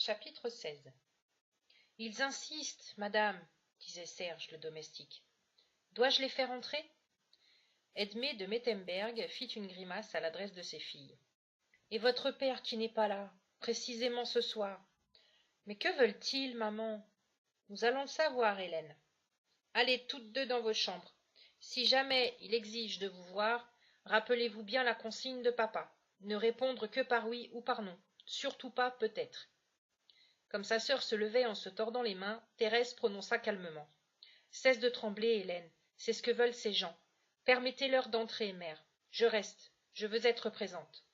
Chapitre 16. Ils insistent, madame, disait Serge le domestique. Dois-je les faire entrer? Edmé de Mettemberg fit une grimace à l'adresse de ses filles. Et votre père qui n'est pas là, précisément ce soir? Mais que veulent-ils, maman? Nous allons le savoir, Hélène. Allez toutes deux dans vos chambres. Si jamais il exige de vous voir, rappelez-vous bien la consigne de papa. Ne répondre que par oui ou par non. Surtout pas peut-être. Comme sa sœur se levait en se tordant les mains, Thérèse prononça calmement. Cesse de trembler, Hélène, c'est ce que veulent ces gens. Permettez-leur d'entrer, mère. Je reste, je veux être présente.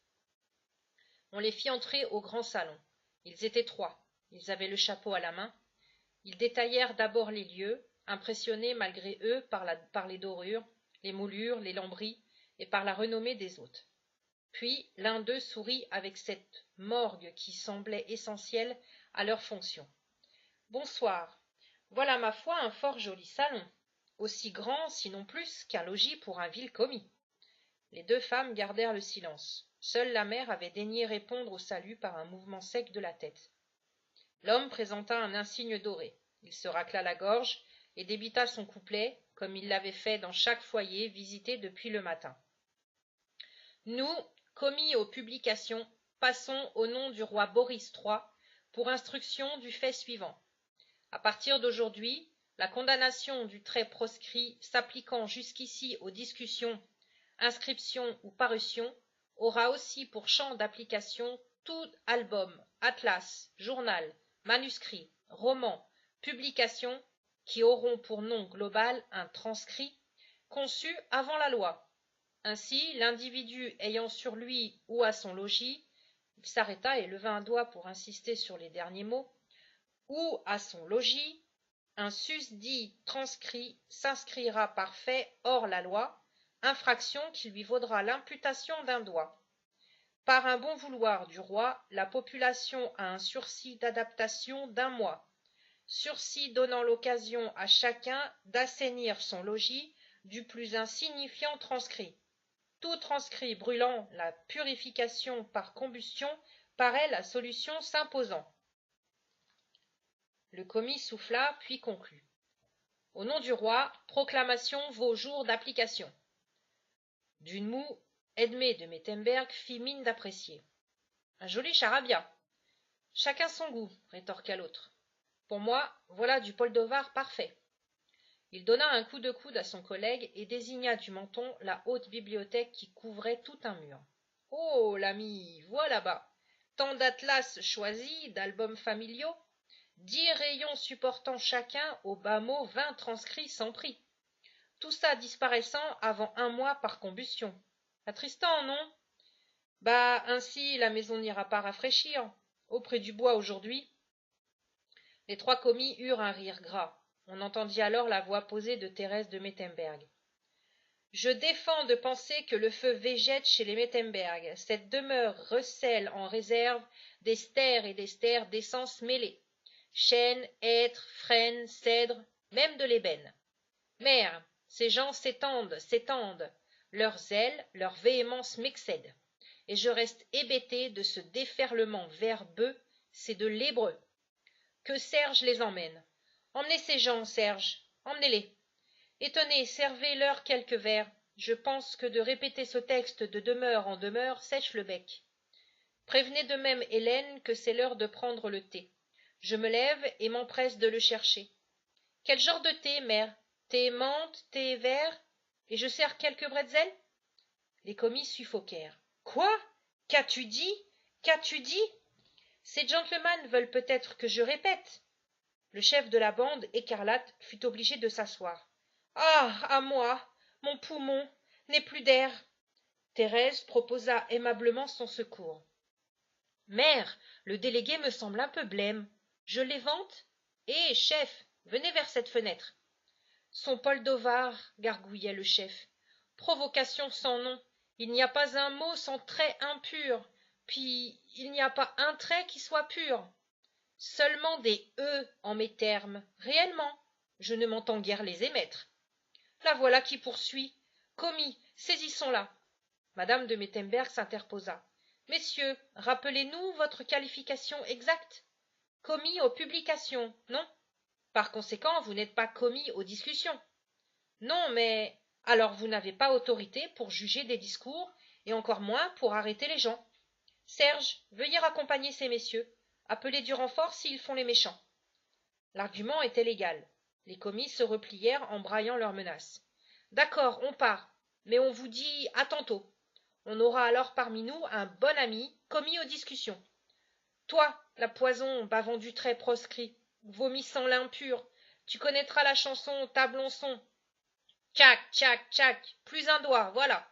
On les fit entrer au grand salon. Ils étaient trois. Ils avaient le chapeau à la main. Ils détaillèrent d'abord les lieux, impressionnés malgré eux par les dorures, les moulures, les lambris, et par la renommée des hôtes. Puis l'un d'eux sourit avec cette morgue qui semblait essentielle à leur fonction. Bonsoir. Voilà ma foi un fort joli salon, aussi grand, sinon plus, qu'un logis pour un vil commis. Les deux femmes gardèrent le silence. Seule la mère avait daigné répondre au salut par un mouvement sec de la tête. L'homme présenta un insigne doré. Il se racla la gorge et débita son couplet, comme il l'avait fait dans chaque foyer visité depuis le matin. Nous, commis aux publications, passons au nom du roi Boris III pour instruction du fait suivant. À partir d'aujourd'hui, la condamnation du trait proscrit s'appliquant jusqu'ici aux discussions, inscriptions ou parutions aura aussi pour champ d'application tout album, atlas, journal, manuscrit, roman, publication qui auront pour nom global un transcrit conçu avant la loi. Ainsi, l'individu ayant sur lui ou à son logis, il s'arrêta et leva un doigt pour insister sur les derniers mots, ou à son logis, un susdit transcrit s'inscrira par fait hors la loi, infraction qui lui vaudra l'imputation d'un doigt. Par un bon vouloir du roi, la population a un sursis d'adaptation d'un mois, sursis donnant l'occasion à chacun d'assainir son logis du plus insignifiant transcrit. Tout transcrit brûlant la purification par combustion paraît la solution s'imposant. Le commis souffla, puis conclut. Au nom du roi, proclamation vos jours d'application. D'une moue, Edmé de Mettemberg fit mine d'apprécier. Un joli charabia. Chacun son goût, rétorqua l'autre. Pour moi, voilà du Poldovar parfait. Il donna un coup de coude à son collègue et désigna du menton la haute bibliothèque qui couvrait tout un mur. Oh, l'ami, vois là-bas. Tant d'atlas choisis, d'albums familiaux, 10 rayons supportant chacun au bas mot 20 transcrits sans prix. Tout ça disparaissant avant un mois par combustion. Attristant, non? Bah, ainsi la maison n'ira pas rafraîchir. Auprès du bois aujourd'hui. Les trois commis eurent un rire gras. On entendit alors la voix posée de Thérèse de Mettemberg. Je défends de penser que le feu végète chez les Mettemberg. Cette demeure recèle en réserve des stères et des stères d'essence mêlée. Chênes, hêtres, frênes, cèdres, même de l'ébène. Mère, ces gens s'étendent. Leur zèle, leur véhémence m'excède. Et je reste hébété de ce déferlement verbeux, c'est de l'hébreu. Que Serge les emmène. Emmenez ces gens, Serge, emmenez-les. Et tenez, servez-leur quelques verres. Je pense que de répéter ce texte de demeure en demeure sèche le bec. Prévenez de même Hélène que c'est l'heure de prendre le thé. Je me lève et m'empresse de le chercher. Quel genre de thé, mère? Thé menthe, thé vert? Et je sers quelques bretzels? Les commis suffoquèrent. Quoi? Qu'as-tu dit? Qu'as-tu dit? Ces gentlemen veulent peut-être que je répète. Le chef de la bande écarlate fut obligé de s'asseoir. Ah, à moi, mon poumon, n'ai plus d'air. Thérèse proposa aimablement son secours. Mère, le délégué me semble un peu blême. Je l'évente? Eh, chef, venez vers cette fenêtre. Son Poldovar, gargouillait le chef. Provocation sans nom. Il n'y a pas un mot sans trait impur. Puis il n'y a pas un trait qui soit pur. Seulement des E en mes termes. Réellement, je ne m'entends guère les émettre. La voilà qui poursuit. Commis, saisissons-la. Madame de Mettemberg s'interposa. Messieurs, rappelez-nous votre qualification exacte. commis aux publications, non? Par conséquent, vous n'êtes pas commis aux discussions. Non, mais alors vous n'avez pas autorité pour juger des discours, et encore moins pour arrêter les gens. Serge, veuillez raccompagner ces messieurs. Appelez du renfort s'ils font les méchants. L'argument était légal. Les commis se replièrent en braillant leurs menaces. D'accord, on part, mais on vous dit à tantôt. On aura alors parmi nous un bon ami commis aux discussions. Toi, la poison, bavant du trait proscrit, vomissant l'impur, tu connaîtras la chanson Tablonçon. Tchac, tchac, tchac, plus un doigt, voilà.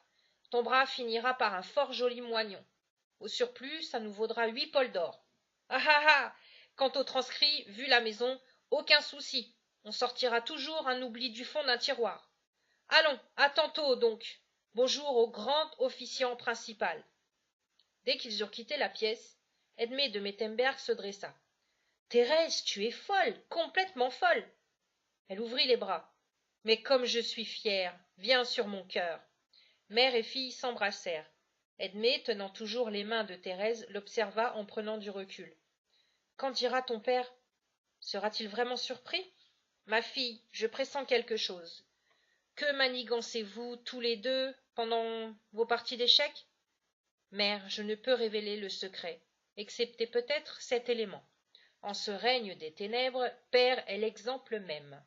Ton bras finira par un fort joli moignon. Au surplus, ça nous vaudra 8 pols d'or. Ah ah ah. Quant au transcrit, vu la maison, aucun souci. On sortira toujours un oubli du fond d'un tiroir. Allons, à tantôt donc. Bonjour au grand officiant principal. Dès qu'ils eurent quitté la pièce, Edmé de Mettemberg se dressa. Thérèse, tu es folle, complètement folle. Elle ouvrit les bras. Mais comme je suis fière, viens sur mon cœur. Mère et fille s'embrassèrent. Edmé, tenant toujours les mains de Thérèse, l'observa en prenant du recul. Qu'en dira ton père? Sera-t-il vraiment surpris? Ma fille, je pressens quelque chose. Que manigancez-vous tous les deux pendant vos parties d'échecs? Mère, je ne peux révéler le secret, excepté peut-être cet élément. En ce règne des ténèbres, père est l'exemple même.